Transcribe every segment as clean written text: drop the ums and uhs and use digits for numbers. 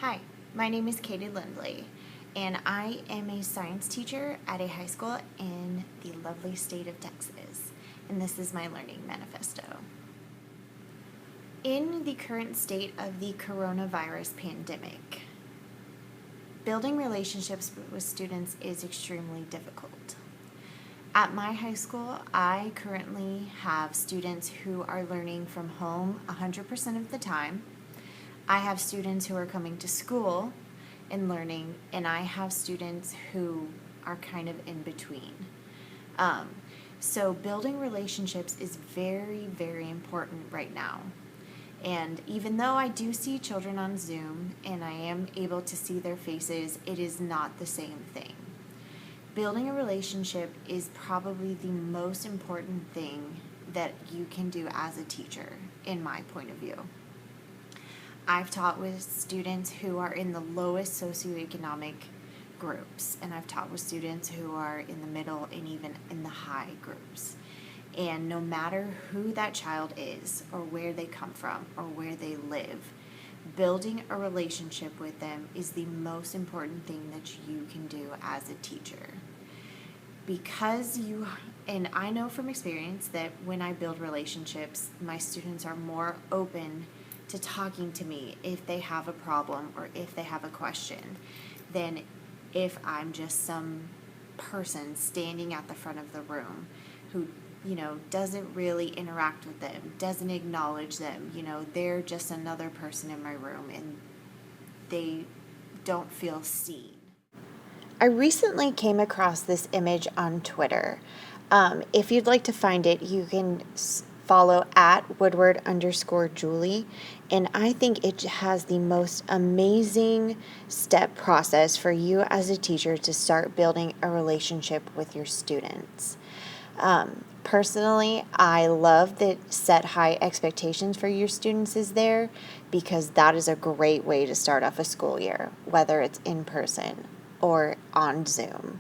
Hi, my name is Katie Lindley, and I am a science teacher at a high school in the lovely state of Texas, and this is my learning manifesto. In the current state of the coronavirus pandemic, building relationships with students is extremely difficult. At my high school, I currently have students who are learning from home 100% of the time. I have students who are coming to school and learning, and I have students who are kind of in between. So building relationships is very, very important right now. And even though I do see children on Zoom and I am able to see their faces, it is not the same thing. Building a relationship is probably the most important thing that you can do as a teacher, in my point of view. I've taught with students who are in the lowest socioeconomic groups, and I've taught with students who are in the middle and even in the high groups. And no matter who that child is, or where they come from, or where they live, building a relationship with them is the most important thing that you can do as a teacher. And I know from experience that when I build relationships, my students are more open to talking to me if they have a problem or if they have a question than if I'm just some person standing at the front of the room who doesn't really interact with them, doesn't acknowledge them. They're just another person in my room and they don't feel seen. I recently came across this image on Twitter. If you'd like to find it, you can follow at Woodward_Julie, and I think it has the most amazing step process for you as a teacher to start building a relationship with your students. Personally, I love that set high expectations for your students is there, because that is a great way to start off a school year, whether it's in person or on Zoom.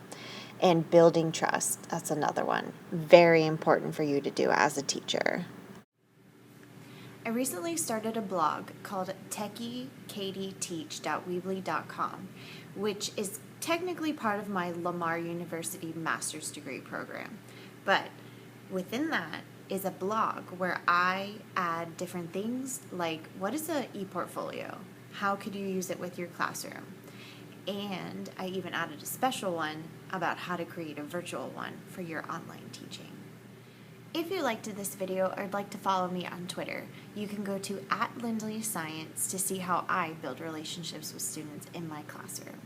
And building trust, that's another one. Very important for you to do as a teacher. I recently started a blog called TechieKatieTeach.weebly.com, which is technically part of my Lamar University master's degree program. But within that is a blog where I add different things like, what is an e-portfolio? How could you use it with your classroom? And I even added a special one about how to create a virtual one for your online teaching. If you liked this video or would like to follow me on Twitter, you can go to @LindleyScience to see how I build relationships with students in my classroom.